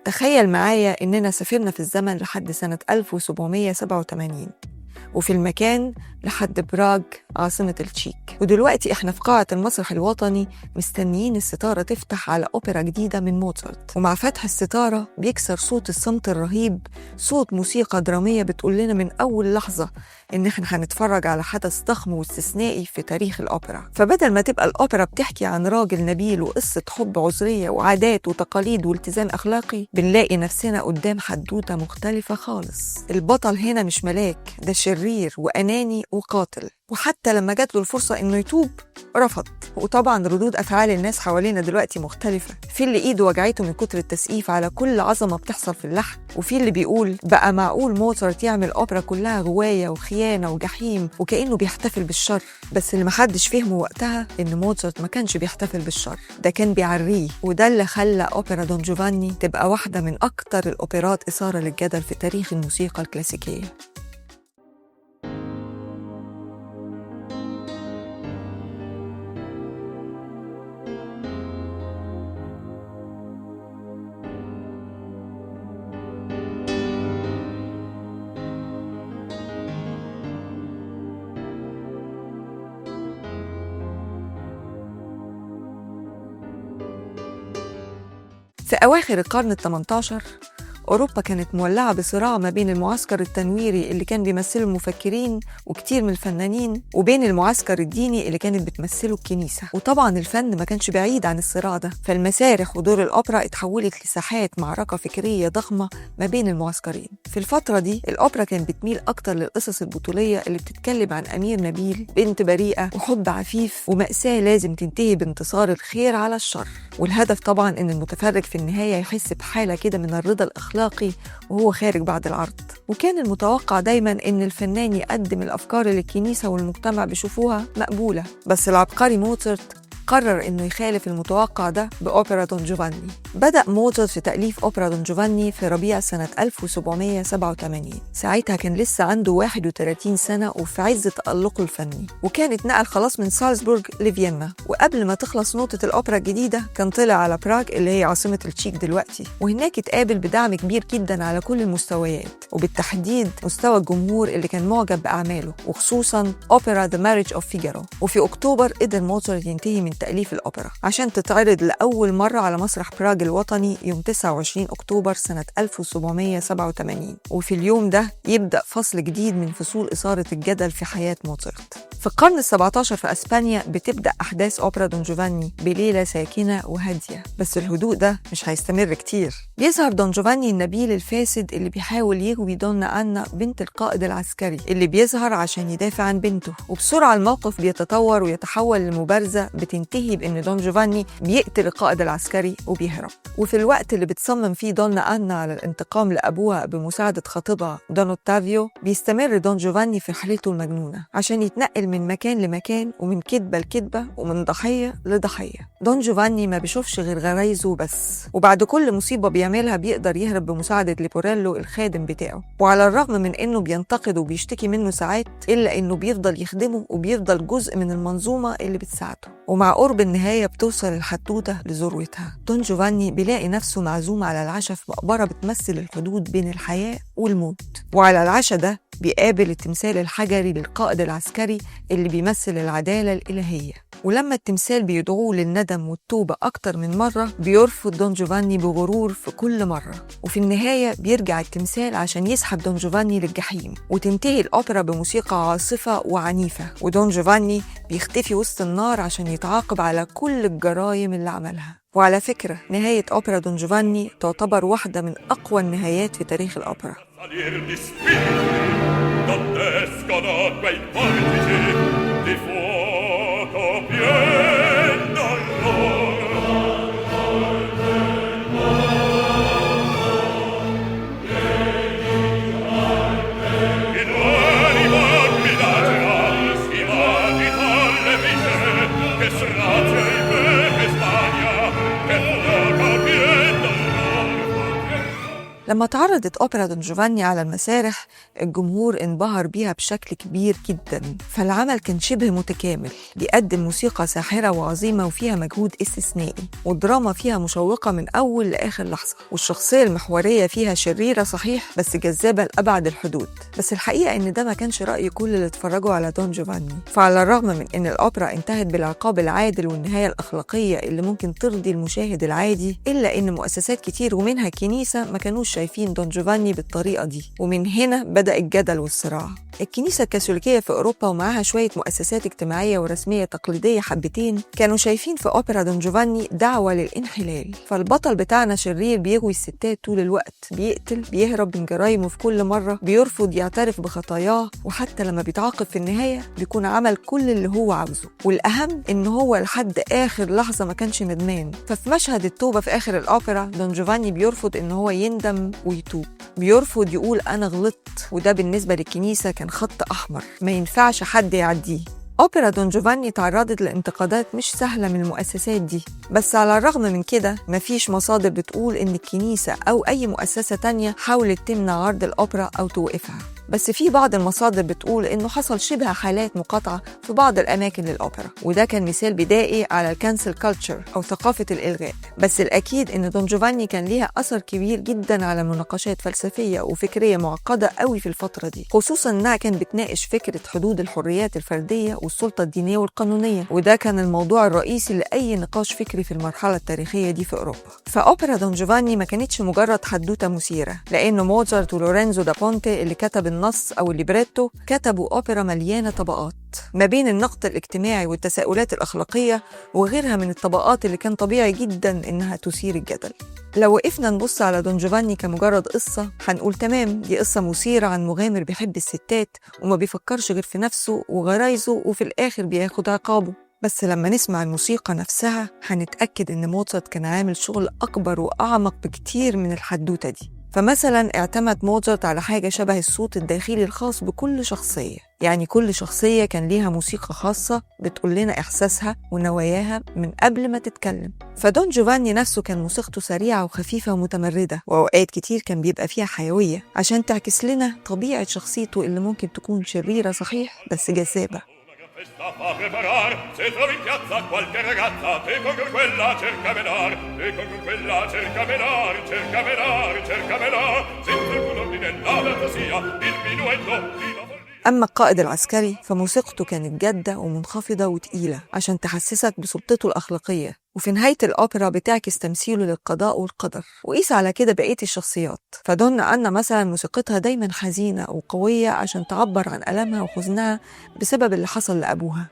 تخيل معايا إننا سافرنا في الزمن لحد سنة 1787 وفي المكان لحد براغ عاصمة التشيك، ودلوقتي إحنا في قاعة المسرح الوطني مستنيين الستارة تفتح على أوبرا جديدة من موتسارت. ومع فتح الستارة بيكسر صوت الصمت الرهيب صوت موسيقى درامية بتقول لنا من أول لحظة إن إحنا هنتفرج على حدث ضخم واستثنائي في تاريخ الأوبرا. فبدل ما تبقى الأوبرا بتحكي عن راجل نبيل وقصة حب عذرية وعادات وتقاليد والتزام أخلاقي، بنلاقي نفسنا قدام حدوتة مختلفة خالص. البطل هنا مش ملاك، ده شرير وأناني وقاتل، وحتى لما جات له الفرصة إنه يتوب رفض. وطبعا ردود أفعال الناس حوالينا دلوقتي مختلفة، في اللي إيده وجعته من كتر التسقيف على كل عظمة بتحصل في اللحن، وفي اللي بيقول بقى معقول موتسارت يعمل أوبرا كلها غواية وخيانة وجحيم وكأنه بيحتفل بالشر. بس اللي محدش فهمه وقتها إن موتسارت ما كانش بيحتفل بالشر، ده كان بيعريه، وده اللي خلى أوبرا دون جوفاني تبقى واحدة من أكتر الأوبرات إثارة للجدل في تاريخ الموسيقى الكلاسيكية. في أواخر القرن ال18 أوروبا كانت مولعة بصراع ما بين المعسكر التنويري اللي كان بيمثله المفكرين وكتير من الفنانين، وبين المعسكر الديني اللي كانت بتمثله الكنيسة. وطبعا الفن ما كانش بعيد عن الصراع ده، فالمسارح ودور الأوبرا اتحولت لساحات معركة فكرية ضخمة ما بين المعسكرين. في الفترة دي الأوبرا كانت بتميل أكتر للقصص البطولية اللي بتتكلم عن أمير نبيل، بنت بريئة، وحب عفيف، ومأساة لازم تنتهي بانتصار الخير على الشر. والهدف طبعا إن المتفرج في النهاية يحس بحالة كده من الرضا الأخلاقي وهو خارج بعد العرض. وكان المتوقع دايما إن الفنان يقدم الأفكار اللي الكنيسة والمجتمع بيشوفوها مقبولة، بس العبقري موتسارت قرر إنه يخالف المتوقع ده بأوبرا دون جوفاني. بدأ موتسارت في تأليف أوبرا دون جوفاني في ربيع سنة 1787. ساعتها كان لسه عنده 31 سنة وفي عز تألقه الفني، وكان اتنقل خلاص من سالزبورغ لفيينا. وقبل ما تخلص نوتة الأوبرا الجديدة كان طلع على براغ اللي هي عاصمة التشيك دلوقتي، وهناك اتقابل بدعم كبير جدا على كل المستويات، وبالتحديد مستوى الجمهور اللي كان معجب بأعماله، وخصوصا أوبرا ذا ماريج أوف فيجارو. وفي أكتوبر قدر موتسارت ينتهي من تأليف الأوبرا عشان تتعرض لأول مرة على مسرح براغ الوطني يوم 29 أكتوبر سنة 1787. وفي اليوم ده يبدأ فصل جديد من فصول إثارة الجدل في حياة موتسارت. في القرن ال17 في أسبانيا بتبدأ أحداث أوبرا دون جوفاني بليلة ساكنة وهادية، بس الهدوء ده مش هيستمر كتير. بيظهر دون جوفاني النبيل الفاسد اللي بيحاول يغوي دونا أنا بنت القائد العسكري اللي بيظهر عشان يدافع عن بنته، وبسرعة الموقف بيتطور ويتحول لمبارزة بتنتهي بأن دون جوفاني بيقتل القائد العسكري وبيهرب. وفي الوقت اللي بتصمم فيه دونا أنا على الانتقام لأبوها بمساعدة خطيبها دون أوتافيو، بيستمر دون جوفاني في رحلته المجنونة عشان يتنقل من مكان لمكان ومن كدبة لكدبة ومن ضحية لضحية. دون جوفاني ما بيشوفش غير غرايزه بس، وبعد كل مصيبة بيعملها بيقدر يهرب بمساعدة ليبوريلو الخادم بتاعه. وعلى الرغم من إنه بينتقد وبيشتكي منه ساعات، إلا إنه بيفضل يخدمه وبيفضل جزء من المنظومة اللي بتساعده. ومع قرب النهاية بتوصل الحدوتة لذروتها. دون جوفاني بيلاقي نفسه معزوم على العشاء في مقبرة بتمثل الحدود بين الحياة والموت، وعلى العشاء ده بيقابل التمثال الحجري للقائد العسكري اللي بيمثل العدالة الإلهية. ولما التمثال بيدعوه للندم والتوبة أكتر من مرة، بيرفض دون جوفاني بغرور في كل مرة. وفي النهاية بيرجع التمثال عشان يسحب دون جوفاني للجحيم، وتنتهي الأوبرا بموسيقى عاصفة وعنيفة، ودون جوفاني بيختفي وسط النار عشان يتعاقب على كل الجرائم اللي عملها. وعلى فكرة نهاية أوبرا دون جوفاني تعتبر واحدة من أقوى النهايات في تاريخ الأوبرا. لما اتعرضت أوبرا دون جوفاني على المسارح الجمهور انبهر بيها بشكل كبير جدا، فالعمل كان شبه متكامل، بيقدم موسيقى ساحرة وعظيمة وفيها مجهود استثنائي، والدراما فيها مشوقة من أول لآخر لحظة، والشخصية المحورية فيها شريرة صحيح بس جذابة لأبعد الحدود. بس الحقيقة إن ده ما كانش رأي كل اللي اتفرجوا على دون جوفاني، فعلى الرغم من إن الأوبرا انتهت بالعقاب العادل والنهاية الأخلاقية اللي ممكن ترضي المشاهد العادي، إلا إن مؤسسات كتير ومنها الكنيسة ما كانوش شايفين دون جوفاني بالطريقة دي، ومن هنا بدأ الجدل والصراع. الكنيسة الكاثوليكية في أوروبا ومعها شوية مؤسسات اجتماعية ورسمية تقليدية حبتين كانوا شايفين في أوبرا دون جوفاني دعوة للانحلال، فالبطل بتاعنا شرير بيغوي الستات طول الوقت، بيقتل، بيهرب من جرايمه في كل مرة، بيرفض يعترف بخطاياه، وحتى لما بيتعاقب في النهاية بيكون عمل كل اللي هو عاوزه، والأهم إن هو لحد آخر لحظة ما كانش ندمان. ففي مشهد التوبة في آخر الأوبرا دون جوفاني بيرفض إن هو يندم ويتوب، بيرفض يقول أنا غلطت، وده بالنسبة للكنيسة كان خط أحمر ما ينفعش حد يعديه. أوبرا دون جوفاني تعرضت لانتقادات مش سهلة من المؤسسات دي، بس على الرغم من كده مفيش مصادر بتقول إن الكنيسة أو أي مؤسسة تانية حاولت تمنع عرض الأوبرا أو توقفها، بس في بعض المصادر بتقول إنه حصل شبه حالات مقاطعة في بعض الأماكن للأوبرا، وده كان مثال بدائي على الكانسل كالتشر أو ثقافة الإلغاء. بس الأكيد إن دون جوفاني كان ليها أثر كبير جدا على مناقشات فلسفية وفكرية معقدة قوي في الفترة دي، خصوصا إنها كانت بتناقش فكرة حدود الحريات الفردية والسلطة الدينية والقانونية، وده كان الموضوع الرئيسي لأي نقاش فكري في المرحلة التاريخية دي في أوروبا. فأوبرا دون جوفاني ما كانتش مجرد حدوتة مثيرة، لأنه موزارت ولورينزو دا بونتي اللي كتب النص أو الليبريتو كتبوا أوبرا مليانة طبقات ما بين النقد الاجتماعي والتساؤلات الأخلاقية وغيرها من الطبقات اللي كان طبيعي جدا إنها تثير الجدل. لو وقفنا نبص على دون جوفاني كمجرد قصة هنقول تمام دي قصة مثيرة عن مغامر بيحب الستات وما بيفكرش غير في نفسه وغرايزه وفي الآخر بياخد عقابه. بس لما نسمع الموسيقى نفسها هنتأكد إن موزارت كان عامل شغل أكبر وأعمق بكتير من الحدوتة دي. فمثلا اعتمد موزارت على حاجة شبه الصوت الداخلي الخاص بكل شخصية، يعني كل شخصية كان ليها موسيقى خاصة بتقول لنا إحساسها ونواياها من قبل ما تتكلم. فدون جوفاني نفسه كان موسيقته سريعة وخفيفة ومتمردة، وأوقات كتير كان بيبقى فيها حيوية عشان تعكس لنا طبيعة شخصيته اللي ممكن تكون شريرة صحيح بس جذابة. Sta fa preparar, se trovi in piazza qualche ragazza che con quella cerca menar, e con quella cerca menar, cerca menar, cerca menar, senza alcun ordine nada sia, il minuetto di la follia. أما القائد العسكري فموسيقته كانت جادة ومنخفضة وتقيلة عشان تحسسك بسلطته الأخلاقية، وفي نهاية الأوبرا بتعكس تمثيله للقضاء والقدر. وقيس على كده بقية الشخصيات، فدونا أنا مثلا موسيقتها دايما حزينة وقوية عشان تعبر عن ألمها وحزنها بسبب اللي حصل لأبوها.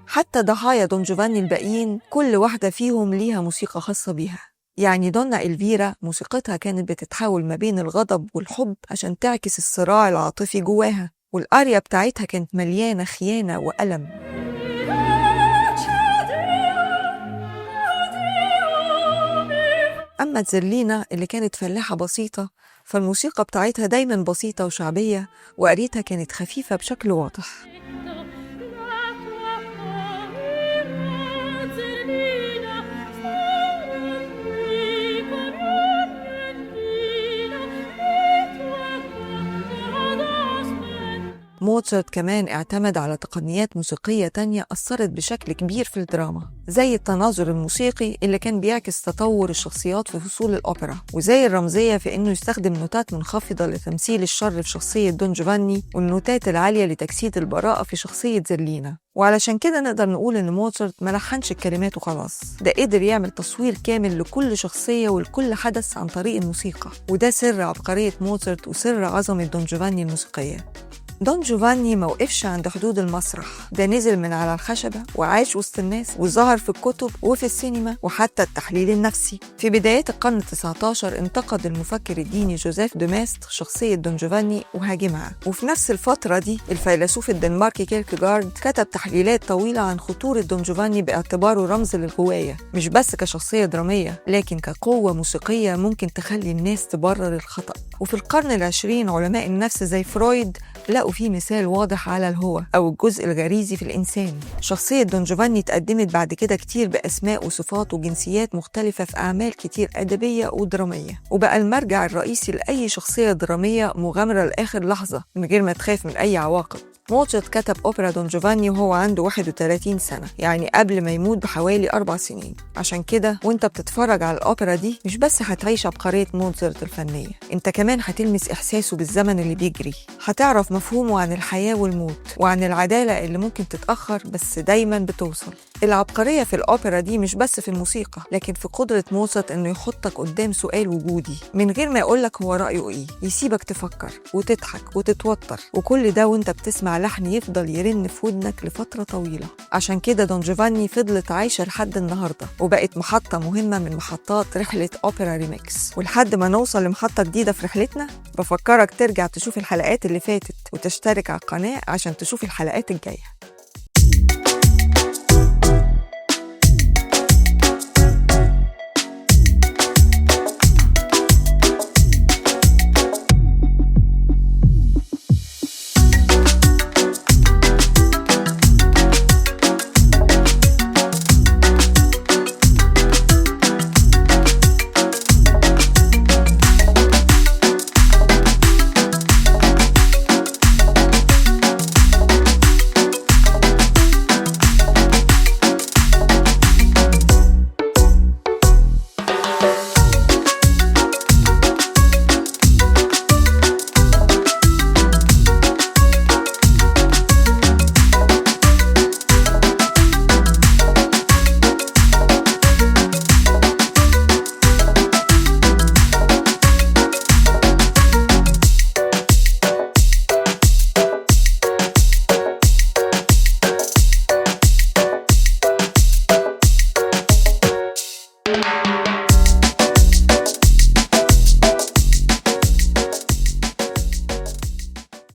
حتى ضحايا دون جوفاني الباقيين كل واحدة فيهم ليها موسيقى خاصة بيها، يعني دونا إلفيرا موسيقتها كانت بتتحول ما بين الغضب والحب عشان تعكس الصراع العاطفي جواها، والآريا بتاعتها كانت مليانة خيانة وألم. أما زرلينا اللي كانت فلاحة بسيطة فالموسيقى بتاعتها دايما بسيطة وشعبية، وآريتها كانت خفيفة بشكل واضح. موزارت كمان اعتمد على تقنيات موسيقية تانية أثرت بشكل كبير في الدراما، زي التناظر الموسيقي اللي كان بيعكس تطور الشخصيات في فصول الأوبرا، وزي الرمزية في إنه يستخدم نوتات منخفضة لتمثيل الشر في شخصية دون جوفاني والنوتات العالية لتجسيد البراءة في شخصية زرلينا. وعلشان كده نقدر نقول إن موزارت ما لحنش الكلمات وخلاص، ده قدر يعمل تصوير كامل لكل شخصية ولكل حدث عن طريق الموسيقى، وده سر عبقرية موزارت وسر عظمة دون جوفاني الموسيقية. دون جوفاني ما وقفش عند حدود المسرح، ده نزل من على الخشبة وعاش وسط الناس وظهر في الكتب وفي السينما وحتى التحليل النفسي. في بدايات القرن ال19 انتقد المفكر الديني جوزيف دو ماست شخصية دون جوفاني وهاجمها، وفي نفس الفترة دي الفيلسوف الدنماركي كيركيغارد كتب تحليلات طويلة عن خطورة دون جوفاني باعتباره رمز للغواية، مش بس كشخصية درامية لكن كقوة موسيقية ممكن تخلي الناس تبرر الخطأ. وفي القرن ال20 علماء النفس زي فرويد لقوا فيه مثال واضح على الهوى أو الجزء الغريزي في الإنسان. شخصية دون جوفاني اتقدمت بعد كده كتير بأسماء وصفات وجنسيات مختلفة في أعمال كتير أدبية ودرامية، وبقى المرجع الرئيسي لأي شخصية درامية مغامرة لآخر لحظة من غير ما تخاف من أي عواقب. موتشارت كتب أوبرا دون جوفاني وهو عنده 31 سنة، يعني قبل ما يموت بحوالي 4 سنين. عشان كده وانت بتتفرج على الأوبرا دي مش بس هتعيش عبقرية موتشارت الفنية، انت كمان هتلمس إحساسه بالزمن اللي بيجري، هتعرف مفهومه عن الحياة والموت وعن العدالة اللي ممكن تتأخر بس دايما بتوصل. العبقرية في الأوبرا دي مش بس في الموسيقى لكن في قدرة موتشارت إنه يحطك قدام سؤال وجودي من غير ما يقولك هو رأيه إيه، يسيبك تفكر وتضحك وتتوتر، وكل ده وانت بتسمع لحن يفضل يرن في ودنك لفترة طويلة. عشان كده دون جوفاني فضلت عايشة لحد النهاردة وبقت محطة مهمة من محطات رحلة أوبرا ريميكس. ولحد ما نوصل لمحطة جديدة في رحلتنا بفكرك ترجع تشوف الحلقات اللي فاتت وتشترك على القناة عشان تشوف الحلقات الجاية.